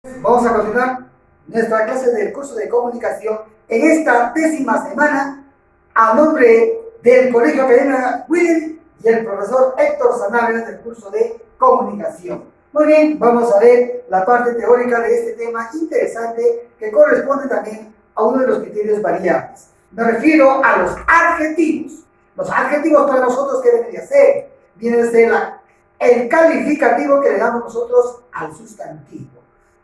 Vamos a continuar nuestra clase del curso de comunicación en esta 10ª semana a nombre del Colegio Academia William y el profesor Héctor Sanabria del curso de comunicación. Muy bien, vamos a ver la parte teórica de este tema interesante que corresponde también a uno de los criterios variables. Me refiero a los adjetivos. Los adjetivos para nosotros, ¿qué debería ser? Viene a ser el calificativo que le damos nosotros al sustantivo,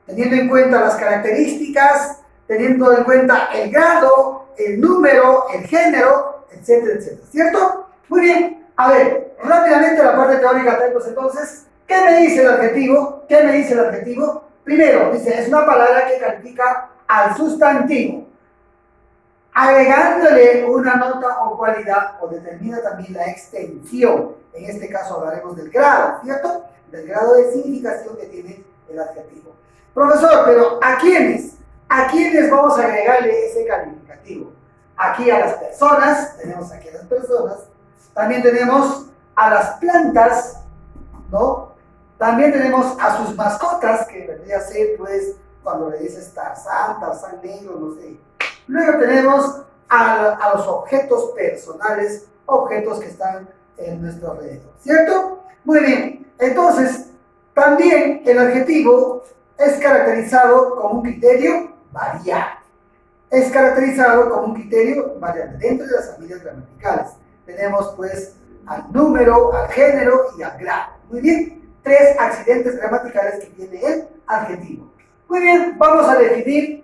teniendo en cuenta las características, teniendo en cuenta el grado, el número, el género, etcétera, etcétera. ¿Cierto? Muy bien. A ver, rápidamente la parte teórica, atentos entonces. ¿Qué me dice el adjetivo? ¿Qué me dice el adjetivo? Primero, dice, es una palabra que califica al sustantivo, agregándole una nota o cualidad, o determina también la extensión. En este caso hablaremos del grado, ¿cierto? Del grado de significación que tiene el adjetivo. Profesor, pero ¿a quiénes? ¿A quiénes vamos a agregarle ese calificativo? Aquí a las personas, tenemos aquí a las personas, también tenemos a las plantas, ¿no? También tenemos a sus mascotas, que vendría a ser, pues, cuando le dices Tarzán, Tarzán negro, no sé. Luego tenemos a los objetos personales, objetos que están en nuestro alrededor, ¿cierto? Muy bien, entonces, también el adjetivo es caracterizado como un criterio variable. Es caracterizado como un criterio variable dentro de las familias gramaticales. Tenemos, pues, al número, al género y al grado. Muy bien, 3 accidentes gramaticales que tiene el adjetivo. Muy bien, vamos a definir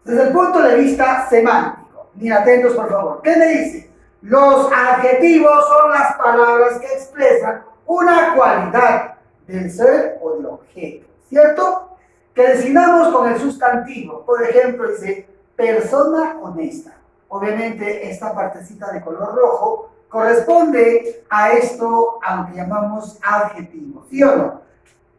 desde el punto de vista semántico. Miren, atentos por favor. ¿Qué me dice? Los adjetivos son las palabras que expresan una cualidad del ser o del objeto, ¿cierto? Que designamos con el sustantivo. Por ejemplo, dice persona honesta. Obviamente esta partecita de color rojo corresponde a esto, aunque llamamos adjetivo, ¿sí o no?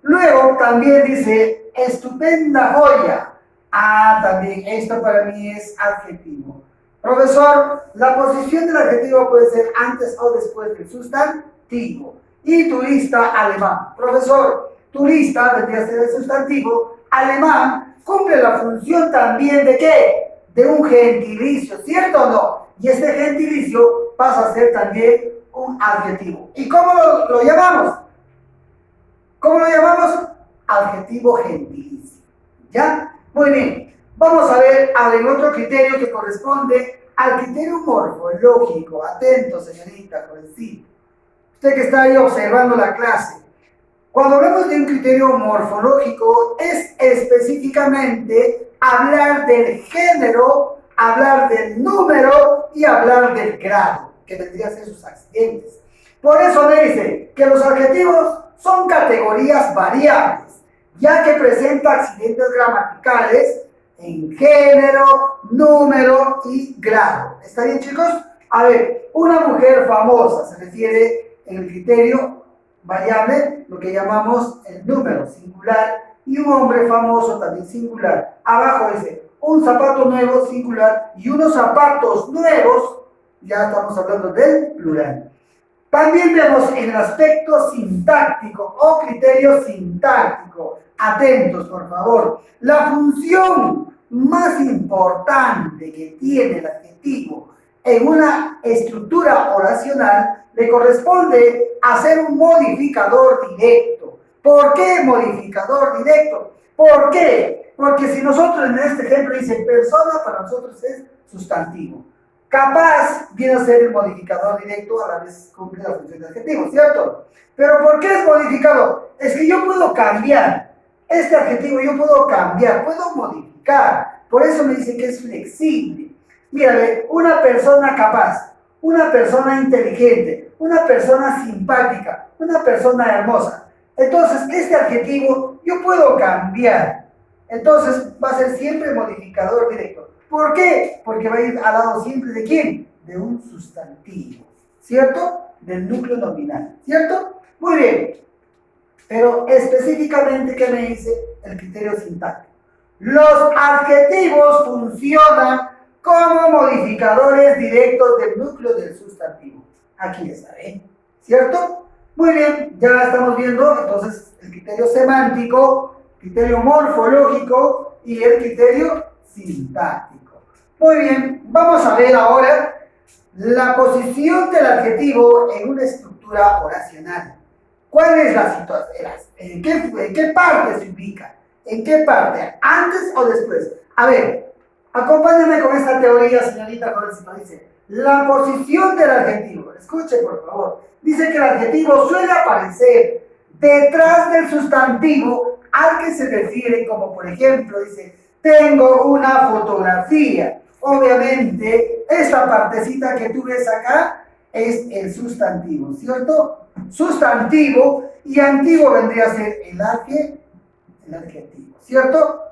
Luego también dice estupenda joya. También esto para mí es adjetivo. Profesor, la posición del adjetivo puede ser antes o después del sustantivo. Y turista alemán. Profesor, turista vendría a ser el sustantivo. Alemán cumple la función también de ¿qué? De un gentilicio, ¿cierto o no? Y este gentilicio pasa a ser también un adjetivo. ¿Y cómo lo llamamos? ¿Cómo lo llamamos? Adjetivo gentilicio. ¿Ya? Muy bien. Vamos a ver el otro criterio que corresponde al criterio morfológico. Atento, señorita, jovencita. Usted que está ahí observando la clase. Cuando hablamos de un criterio morfológico, es específicamente hablar del género, hablar del número y hablar del grado, que vendría a ser sus accidentes. Por eso me dice que los adjetivos son categorías variables, ya que presenta accidentes gramaticales en género, número y grado. ¿Está bien, chicos? A ver, una mujer famosa se refiere en el criterio variable, lo que llamamos el número singular, y un hombre famoso también singular. Abajo dice un zapato nuevo singular y unos zapatos nuevos, ya estamos hablando del plural. También vemos en el aspecto sintáctico o criterio sintáctico. Atentos, por favor. La función más importante que tiene el adjetivo en una estructura oracional le corresponde a ser un modificador directo. ¿Por qué modificador directo? ¿Por qué? Porque si nosotros en este ejemplo dice persona, para nosotros es sustantivo. Capaz viene a ser el modificador directo, a la vez cumple la función de adjetivo, ¿cierto? Pero ¿por qué es modificador? Es que yo puedo cambiar este adjetivo, yo puedo cambiar, puedo modificar. Por eso me dicen que es flexible. Mírale, una persona capaz, una persona inteligente, una persona simpática, una persona hermosa. Entonces, este adjetivo yo puedo cambiar. Entonces, va a ser siempre modificador directo. ¿Por qué? Porque va a ir al lado siempre ¿de quién? De un sustantivo, ¿cierto? Del núcleo nominal, ¿cierto? Muy bien. Pero específicamente, ¿qué me dice el criterio sintáctico? Los adjetivos funcionan como modificadores directos del núcleo del sustantivo. Aquí está, ¿cierto? Muy bien, ya estamos viendo entonces el criterio semántico criterio morfológico y el criterio sintáctico. Muy bien, vamos a ver ahora la posición del adjetivo en una estructura oracional. ¿Cuál es la situación? ¿En qué parte se ubica? ¿En qué parte? ¿Antes o después? A ver, acompáñame con esta teoría, señorita Jovencita. Dice, la posición del adjetivo. Escuche, por favor. Dice que el adjetivo suele aparecer detrás del sustantivo al que se refiere, como por ejemplo, dice, tengo una fotografía. Obviamente, esta partecita que tú ves acá es el sustantivo, ¿cierto? Sustantivo y antiguo vendría a ser el adjetivo, ¿cierto?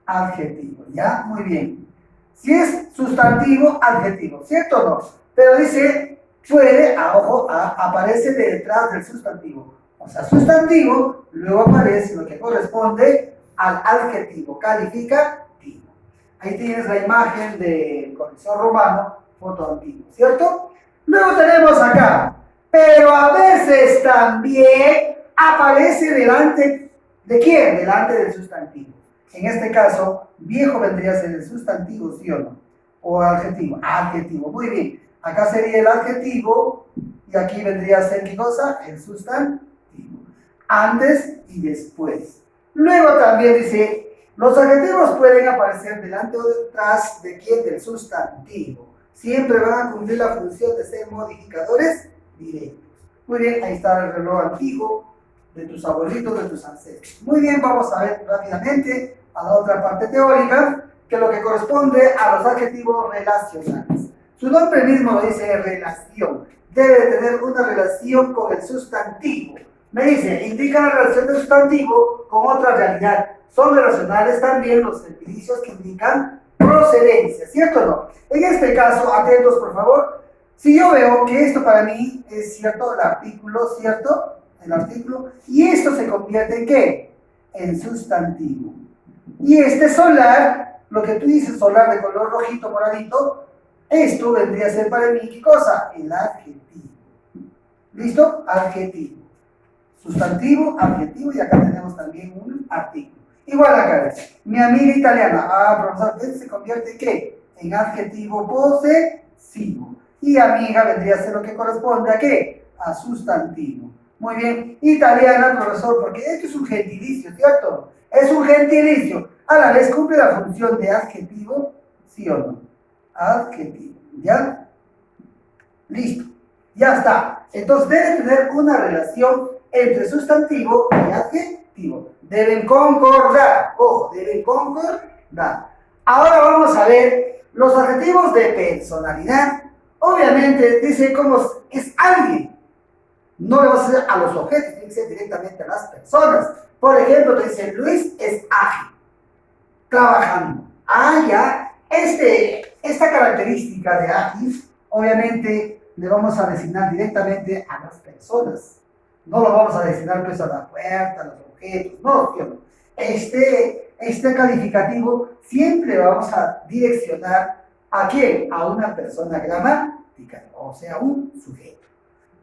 Adjetivo, ¿ya? Muy bien. Si es sustantivo, adjetivo, ¿cierto o no? Pero dice, puede, aparece detrás del sustantivo. O sea, sustantivo, luego aparece lo que corresponde al adjetivo calificativo. Ahí tienes la imagen del coliseo romano, foto antigua, ¿cierto? Luego tenemos acá, pero a veces también aparece delante de ¿quién? Delante del sustantivo. En este caso, viejo vendría a ser el sustantivo, ¿sí o no? O adjetivo. Adjetivo, muy bien. Acá sería el adjetivo y aquí vendría a ser ¿qué cosa? El sustantivo. Antes y después. Luego también dice, los adjetivos pueden aparecer delante o detrás de ¿quién? Del sustantivo. Siempre van a cumplir la función de ser modificadores directos. Muy bien, ahí está el reloj antiguo de tus abuelitos, de tus ancestros. Muy bien, vamos a ver rápidamente a la otra parte teórica, que lo que corresponde a los adjetivos relacionales. Su nombre mismo lo dice relación. Debe tener una relación con el sustantivo. Me dice, indica la relación del sustantivo con otra realidad. Son relacionales también los gentilicios que indican procedencia, ¿cierto o no? En este caso, atentos por favor, si yo veo que esto para mí es cierto, el artículo, ¿cierto? El artículo, y esto se convierte en ¿qué? En sustantivo. Y este solar, lo que tú dices solar de color rojito, moradito, esto vendría a ser para mí, ¿qué cosa? El adjetivo. ¿Listo? Adjetivo. Sustantivo, adjetivo, y acá tenemos también un artículo. Igual acá, mi amiga italiana, profesor, ¿se convierte en qué? En adjetivo posesivo. Y amiga vendría a ser lo que corresponde a qué? A sustantivo. Muy bien, italiana, profesor, porque esto es un gentilicio, ¿cierto? Es un gentilicio. A la vez cumple la función de adjetivo, ¿sí o no? Adjetivo, ¿ya? Listo, ya está. Entonces debe tener una relación entre sustantivo y adjetivo. Deben concordar, ojo, deben concordar. Ahora vamos a ver los adjetivos de personalidad. Obviamente dice cómo es alguien. No le vas a hacer a los objetos, tiene que ser directamente a las personas. Por ejemplo, te dice Luis es ágil, trabajando. Ya, esta característica de ágil, obviamente le vamos a designar directamente a las personas. No lo vamos a designar pues a la puerta, a los objetos, no, tío. Este calificativo siempre vamos a direccionar ¿a quién? A una persona gramatical, o sea, un sujeto.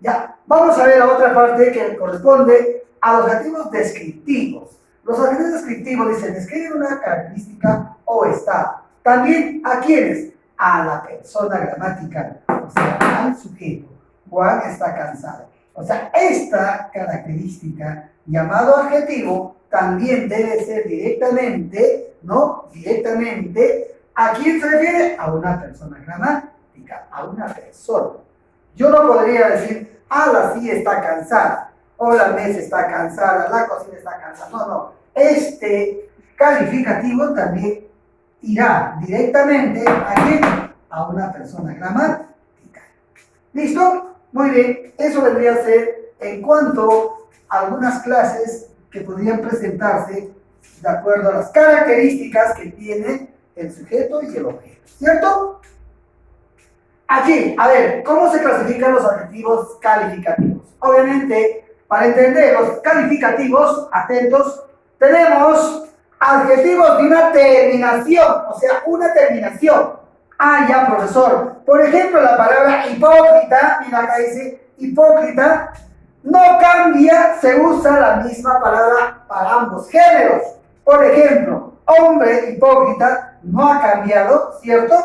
Ya, vamos a ver la otra parte que corresponde a los adjetivos descriptivos. Los adjetivos descriptivos dicen describen una característica o estado. También ¿a quiénes? A la persona gramatical, o sea, al sujeto. Juan está cansado. O sea, esta característica llamado adjetivo también debe ser directamente, ¿no? Directamente, ¿a quién se refiere? A una persona gramatical, a una persona. Yo no podría decir, la silla está cansada, o la mesa está cansada, la cocina está cansada. No, no. Este calificativo también irá directamente ¿a quién? A una persona gramatical. ¿Listo? Muy bien. Eso vendría a ser en cuanto a algunas clases que podrían presentarse de acuerdo a las características que tiene el sujeto y el objeto. ¿Cierto? Aquí, a ver, ¿cómo se clasifican los adjetivos calificativos? Obviamente, para entender los calificativos, atentos, tenemos adjetivos de una terminación, o sea, una terminación. Ya, profesor. Por ejemplo, la palabra hipócrita, mira acá dice hipócrita, no cambia, se usa la misma palabra para ambos géneros. Por ejemplo, hombre hipócrita no ha cambiado, ¿cierto?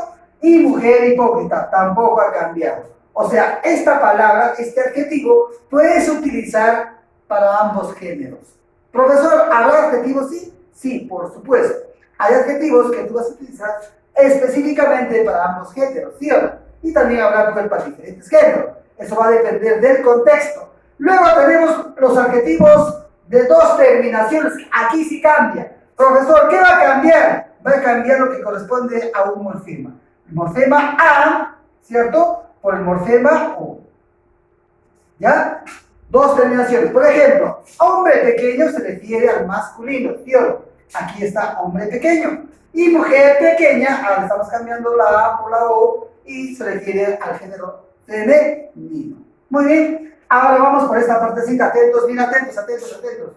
Y mujer hipócrita tampoco ha cambiado. O sea, esta palabra, este adjetivo, puedes utilizar para ambos géneros. Profesor, ¿habrá adjetivos? Sí, sí, por supuesto. Hay adjetivos que tú vas a utilizar específicamente para ambos géneros, ¿cierto? Y también habrá para diferentes géneros. Eso va a depender del contexto. Luego tenemos los adjetivos de dos terminaciones. Aquí sí cambia. Profesor, ¿qué va a cambiar? Va a cambiar lo que corresponde a un morfema. El morfema a, ¿cierto? Por el morfema o. ¿Ya? Dos terminaciones. Por ejemplo, hombre pequeño se refiere al masculino, ¿cierto? Aquí está hombre pequeño. Y mujer pequeña, ahora estamos cambiando la A por la O y se refiere al género femenino. Muy bien. Ahora vamos por esta partecita. Atentos, bien atentos, atentos, atentos.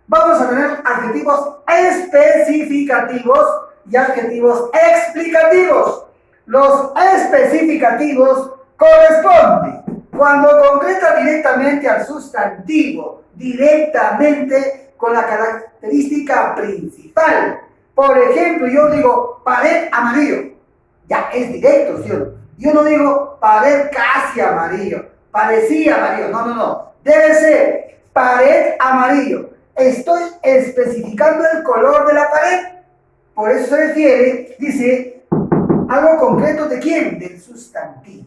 Vamos a tener adjetivos especificativos y adjetivos explicativos. Los especificativos corresponden cuando concreta directamente al sustantivo, directamente con la característica principal. Por ejemplo, yo digo pared amarillo. Ya es directo, ¿sí o no? Yo no digo pared casi amarillo, parecía amarillo. No, no, no. Debe ser pared amarillo. Estoy especificando el color de la pared. Por eso se refiere, dice, algo concreto de quién, del sustantivo.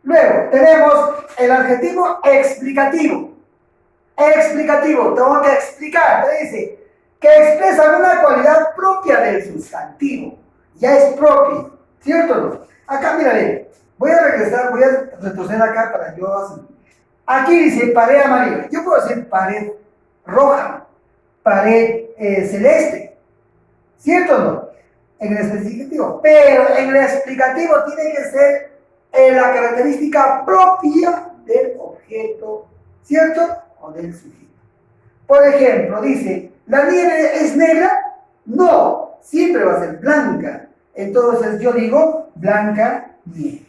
Luego tenemos el adjetivo explicativo. Explicativo, tengo que explicar, te dice, que expresa una cualidad propia del sustantivo. Ya es propio, ¿cierto o no? Acá, mira, voy a regresar, voy a retroceder acá para yo hacer. Aquí dice pared amarilla. Yo puedo decir pared roja, pared celeste, ¿cierto o no? En el especificativo. Pero en el explicativo tiene que ser la característica propia del objeto, ¿cierto? O del sujeto. Por ejemplo, dice, ¿la nieve es negra? No, siempre va a ser blanca. Entonces yo digo, blanca nieve.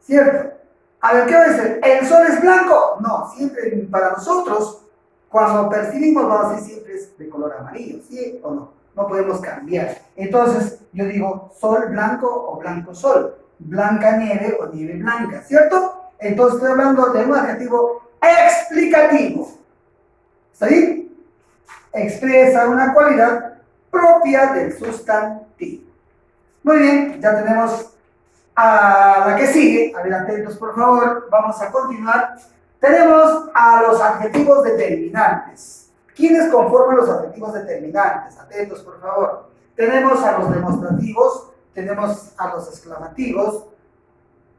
¿Cierto? A ver, ¿qué va a decir? ¿El sol es blanco? No, siempre para nosotros, cuando percibimos, vamos a decir siempre es de color amarillo, ¿sí o no? No podemos cambiar. Entonces yo digo, sol blanco o blanco sol. Blanca nieve o nieve blanca, ¿cierto? Entonces estoy hablando de un adjetivo explicativo. ¿Está bien? Expresa una cualidad propia del sustantivo. Muy bien, ya tenemos a la que sigue. A ver, atentos por favor, vamos a continuar. Tenemos a los adjetivos determinantes. ¿Quiénes conforman los adjetivos determinantes? Atentos por favor. Tenemos a los demostrativos, tenemos a los exclamativos,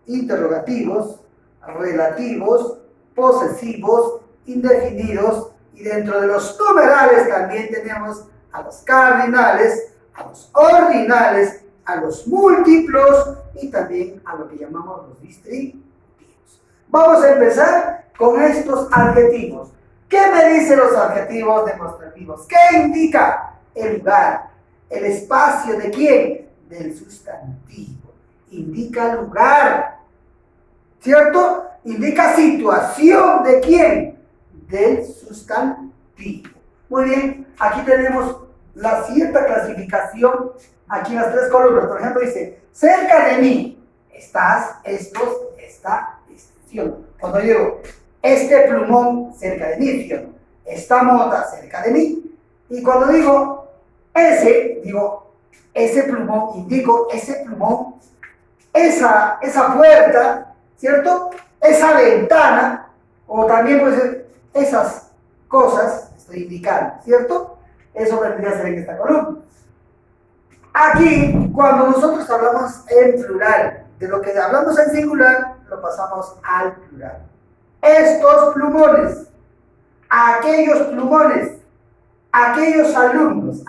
interrogativos, relativos, posesivos, indefinidos, y dentro de los numerales también tenemos a los cardinales, a los ordinales, a los múltiplos y también a lo que llamamos los distributivos. Vamos a empezar con estos adjetivos. ¿Qué me dicen los adjetivos demostrativos? ¿Qué indica? El lugar, el espacio de quién? Del sustantivo. Indica lugar, ¿cierto? Indica situación de quién? Del sustantivo. Muy bien, aquí tenemos la cierta clasificación, aquí en las tres columnas. Por ejemplo, dice, cerca de mí, estás, estos, esta, ¿sí o no? Cuando digo, este plumón cerca de mí, ¿sí o no? Esta mota cerca de mí. Y cuando digo, ese, digo, ese plumón, indico ese plumón, esa puerta, ¿cierto? Esa ventana, o también puede ser esas cosas, estoy indicando, ¿cierto? Eso vendría a ser en esta columna. Aquí, cuando nosotros hablamos en plural, de lo que hablamos en singular, lo pasamos al plural. Estos plumones, aquellos plumones, aquellos alumnos,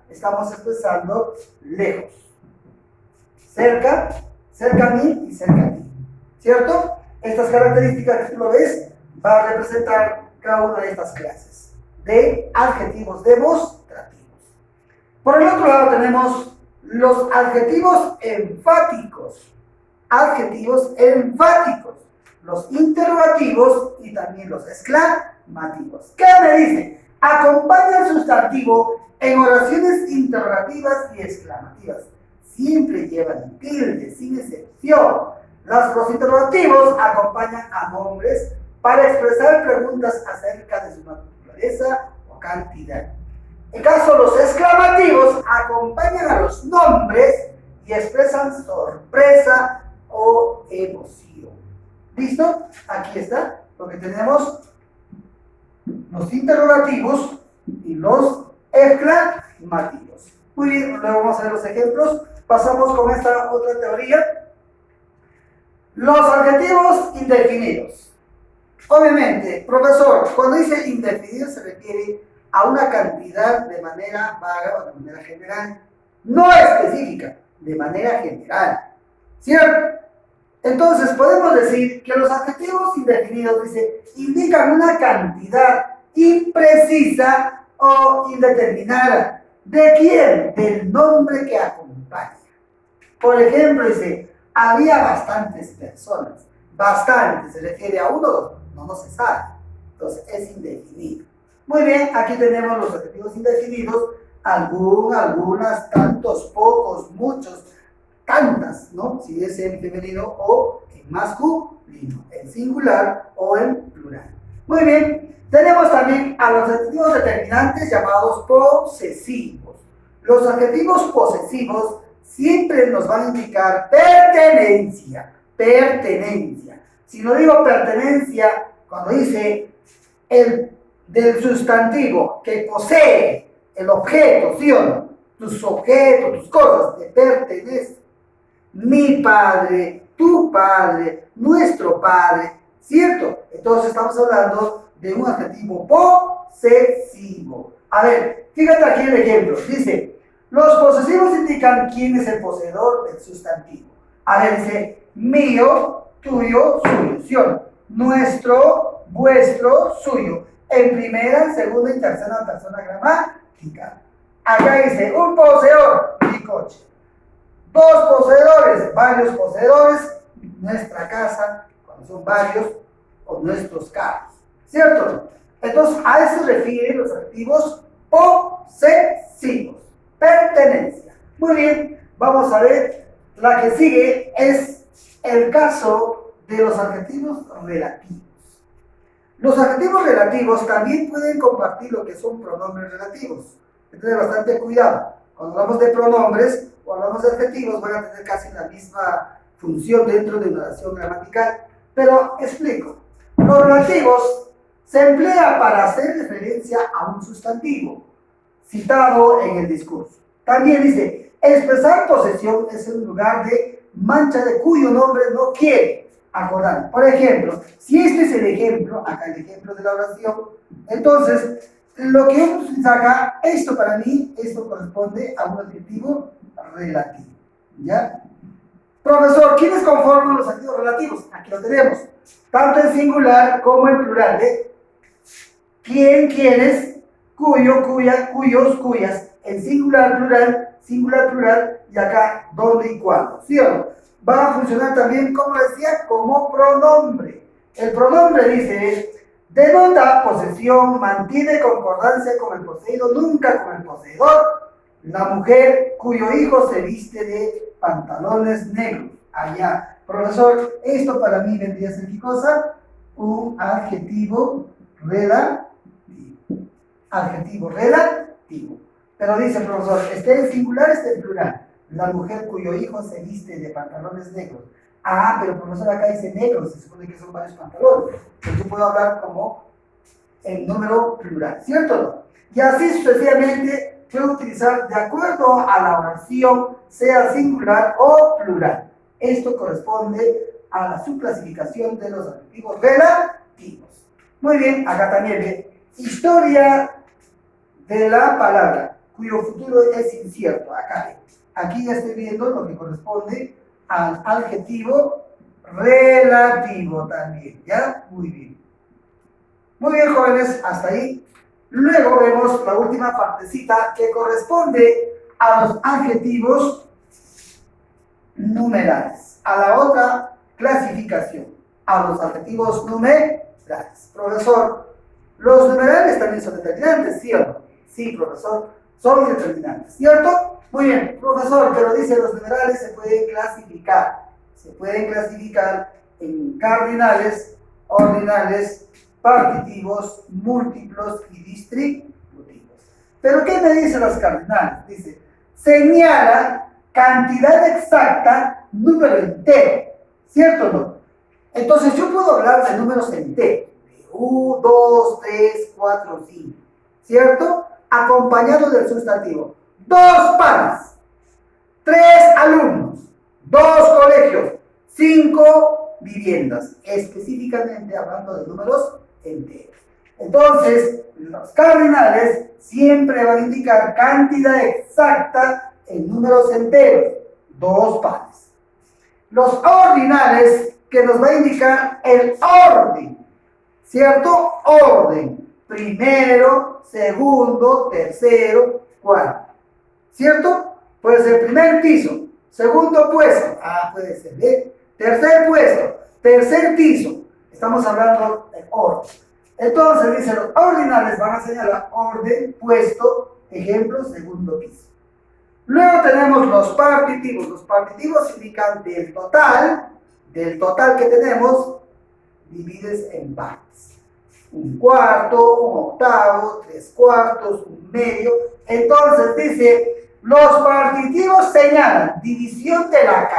estamos expresando lejos. Cerca, cerca a mí y cerca a ti, ¿cierto? Estas características que tú lo ves, va a representar cada una de estas clases de adjetivos demostrativos. Por el otro lado tenemos los adjetivos enfáticos. Adjetivos enfáticos. los interrogativos y también los exclamativos. ¿Qué me dice? Acompaña el sustantivo en oraciones interrogativas y exclamativas. Siempre llevan tilde, sin excepción. Los interrogativos acompañan a nombres para expresar preguntas acerca de su naturaleza o cantidad. En caso, los exclamativos acompañan a los nombres y expresan sorpresa o emoción. ¿Listo? Aquí está lo que tenemos: los interrogativos y los exclamativos. Muy bien, luego vamos a ver los ejemplos. Pasamos con esta otra teoría. Los adjetivos indefinidos. Obviamente, profesor, cuando dice indefinido se refiere a una cantidad de manera vaga o de manera general, no específica, de manera general. ¿Cierto? Entonces podemos decir que los adjetivos indefinidos, dice, indican una cantidad imprecisa o indeterminada. ¿De quién? Del nombre que acompaña. Por ejemplo, dice, había bastantes personas. Bastante, se refiere a uno o dos, no se sabe. Entonces es indefinido. Muy bien, aquí tenemos los adjetivos indefinidos. Algunas, tantos, pocos, muchos, tantas, ¿no? Si es en femenino o en masculino, en singular o en plural. Muy bien, tenemos también a los adjetivos determinantes llamados posesivos. Los adjetivos posesivos siempre nos van a indicar pertenencia. Si no digo pertenencia, cuando dice el del sustantivo que posee el objeto, ¿sí o no? Tus objetos, tus cosas te pertenecen. Mi padre, tu padre, nuestro padre, ¿cierto? Entonces estamos hablando de un adjetivo posesivo. A ver, fíjate aquí el ejemplo. Dice, los posesivos indican quién es el poseedor del sustantivo. A ver, dice, mío, tuyo, suyo, ¿sí o no? Nuestro, vuestro, suyo. En primera, segunda y tercera persona gramatical. Acá dice, un poseedor, mi coche. Dos poseedores, varios poseedores, nuestra casa, cuando son varios, o nuestros carros. ¿Cierto? Entonces, a eso se refieren los adjetivos posesivos. Pertenencia. Muy bien, vamos a ver, la que sigue es el caso de los adjetivos relativos. Los adjetivos relativos también pueden compartir lo que son pronombres relativos. Hay que tener bastante cuidado. Cuando hablamos de pronombres o hablamos de adjetivos, van a tener casi la misma función dentro de una oración gramatical. Pero explico. Los relativos se emplea para hacer referencia a un sustantivo citado en el discurso. También dice, expresar posesión es un lugar de mancha de cuyo nombre no quiere acordar. Por ejemplo, si este es el ejemplo, acá el ejemplo de la oración, entonces lo que uno saca, esto para mí, esto corresponde a un adjetivo relativo. ¿Ya? Profesor, ¿quiénes conforman los adjetivos relativos? Aquí lo tenemos, tanto en singular como en plural. ¿Quién, quiénes? Cuyo, cuya, cuyos, cuyas. En singular, plural, y acá, dónde y cuándo. ¿Sí o no? Va a funcionar también, como decía, como pronombre. El pronombre dice, denota posesión, mantiene concordancia con el poseído, nunca con el poseedor. La mujer cuyo hijo se viste de pantalones negros. Allá. Profesor, esto para mí vendría a ser ¿qué cosa? Un adjetivo relativo. Adjetivo relativo. Pero dice el profesor, esté en singular, esté en plural. La mujer cuyo hijo se viste de pantalones negros. Ah, pero profesor, acá dice negros, se supone que son varios pantalones. Entonces yo puedo hablar como en número plural, ¿cierto o no? Y así sucesivamente puedo utilizar de acuerdo a la oración, sea singular o plural. Esto corresponde a la subclasificación de los adjetivos relativos. Muy bien, acá también ve historia de la palabra, cuyo futuro es incierto. Acá, aquí ya estoy viendo lo que corresponde al adjetivo relativo también, ¿ya? Muy bien. Muy bien, jóvenes, hasta ahí. Luego vemos la última partecita que corresponde a los adjetivos numerales, a la otra clasificación. a los adjetivos numerales. Profesor, los numerales también son determinantes, ¿sí o no? Sí, profesor, son determinantes, ¿cierto? Muy bien, profesor, pero dice los numerales se pueden clasificar. Se pueden clasificar en cardinales, ordinales, partitivos, múltiplos y distributivos. ¿Pero qué me dicen los cardinales? Dice, señala cantidad exacta, número entero, ¿cierto o no? Entonces yo puedo hablar de números enteros, de 1, 2, 3, 4, 5, ¿cierto? Acompañado del sustantivo. 2 panes, 3 alumnos, 2 colegios, 5 viviendas, específicamente hablando de números enteros. Entonces, los cardinales siempre van a indicar cantidad exacta en números enteros, 2 panes. Los ordinales, que nos va a indicar el orden, ¿cierto? Orden, primero, segundo, tercero, cuarto, ¿cierto? Puede ser primer piso, segundo puesto, puede ser bien, tercer puesto, tercer piso, estamos hablando de orden. Entonces dice, los ordinales van a señalar orden, puesto, ejemplo, segundo piso. Luego tenemos los partitivos. Los partitivos indican del total que tenemos, divides en partes. Un cuarto, un octavo, 3/4, un medio. Entonces dice, los partitivos señalan división de la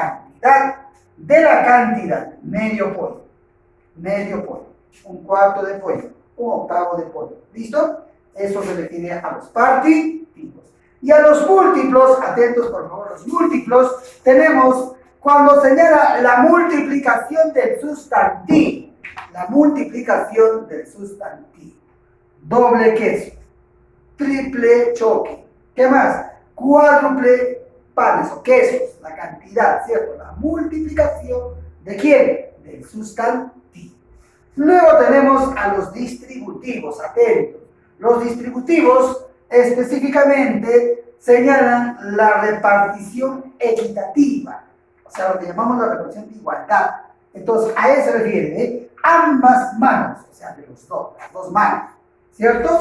cantidad, medio pollo, un cuarto de pollo, un octavo de pollo. ¿Listo? Eso se refiere a los partitivos. Y a los múltiplos, atentos por favor, los múltiplos, tenemos cuando señala la multiplicación del sustantivo. La multiplicación del sustantivo. Doble queso, triple choque. ¿Qué más? Cuádruple panes o quesos, la cantidad, ¿cierto? La multiplicación ¿de quién? Del sustantivo. Luego tenemos a los distributivos, atentos. Los distributivos específicamente señalan la repartición equitativa, o sea, lo que llamamos la repartición de igualdad. Entonces, a eso se refiere, ambas manos, o sea, de los dos, las dos manos, ¿cierto?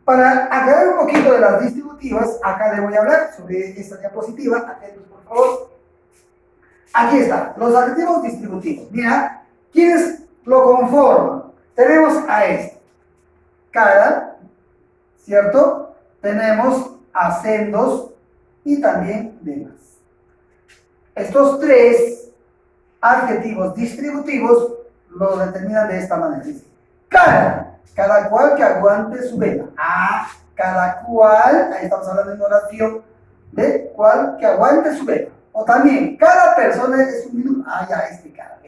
Para aclarar un poquito de las distributivas, acá le voy a hablar sobre esta diapositiva, atentos por favor. Aquí está, los adjetivos distributivos. Mira, ¿quiénes lo conforman? Tenemos a este, cara, ¿cierto? Tenemos acentos y también demás. Estos 3 adjetivos distributivos los determinan de esta manera. Dice, cada cual que aguante su vela. Cada cual, ahí estamos hablando en oración, de cual que aguante su vela. O también, cada persona es un minuto. Ya, cada.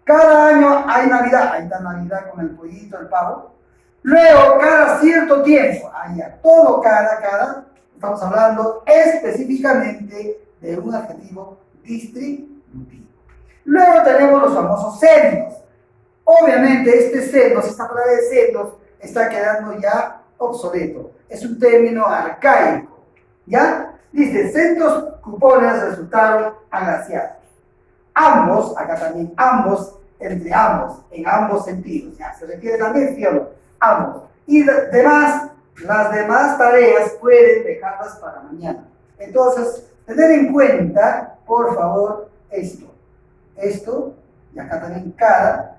Cada año hay Navidad. Ahí está Navidad con el pollito, el pavo. Luego, cada cierto tiempo, todo cada, estamos hablando específicamente de un adjetivo distributivo. Luego tenemos los famosos sendos. Obviamente, esta palabra de sendos está quedando ya obsoleto. Es un término arcaico, ¿ya? Dice, centos cupones resultaron agraciados. Ambos, acá también, ambos, entre ambos, en ambos sentidos, ¿ya? Se refiere también, ¿sí o no? Ambos. Y las demás tareas pueden dejarlas para mañana. Entonces, tener en cuenta, por favor, esto, y acá también cada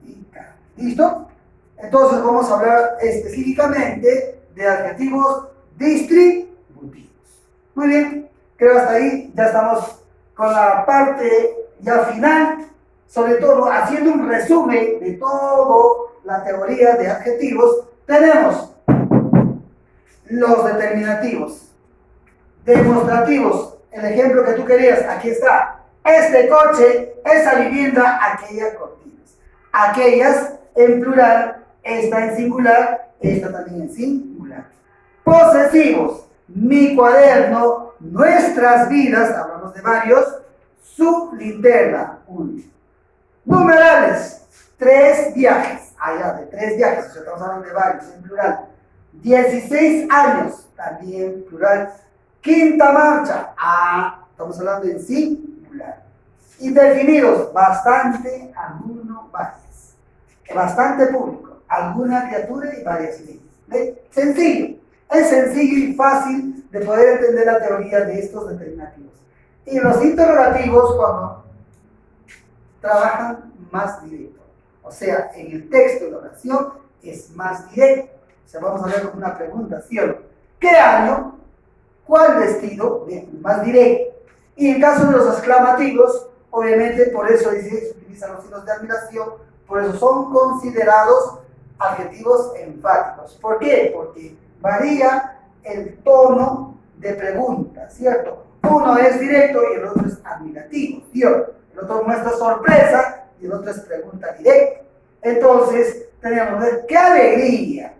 y cada. ¿Listo? Entonces vamos a hablar específicamente de adjetivos distributivos. Muy bien, creo hasta ahí ya estamos con la parte ya final, sobre todo haciendo un resumen de toda la teoría de adjetivos. Tenemos los determinativos, demostrativos, el ejemplo que tú querías, aquí está, este coche, esa vivienda, aquellas cortinas, aquellas en plural, esta en singular, esta también en singular. Posesivos, mi cuaderno, nuestras vidas, hablamos de varios, su linterna, uno. Numerales, 3 viajes, de 3 viajes, o sea, estamos hablando de varios, en plural. 16 años, también plural. Quinta marcha, estamos hablando en singular. Indefinidos, bastante, alguno, varias. Bastante público, alguna criatura y varias leyes. ¿Ve? Sencillo. Es sencillo y fácil de poder entender la teoría de estos determinativos. Y los interrogativos, cuando trabajan más directo. O sea, en el texto de la oración es más directo. O sea, vamos a ver como una pregunta, ¿sí o no? ¿Qué año? ¿Cuál vestido? Bien, más directo. Y en caso de los exclamativos, obviamente por eso se utilizan los signos de admiración, por eso son considerados adjetivos enfáticos. ¿Por qué? Porque varía el tono de pregunta, ¿cierto? Uno es directo y el otro es admirativo, ¿cierto? El otro muestra sorpresa y el otro es pregunta directa. Entonces, tenemos, ¡qué alegría!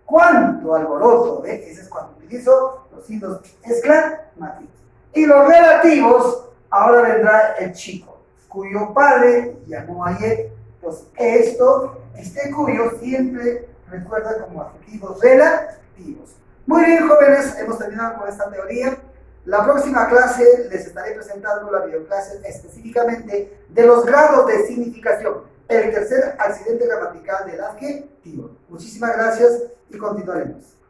¡Cuánto alboroto! ¿Ve? Ese es cuando utilizo los signos exclamativos. Y los relativos, ahora vendrá el chico, cuyo padre llamó ayer. Pues este cuyo siempre recuerda como adjetivos relativos. Muy bien, jóvenes, hemos terminado con esta teoría. La próxima clase les estaré presentando la videoclase específicamente de los grados de significación, el tercer accidente gramatical del adjetivo. Muchísimas gracias y continuaremos.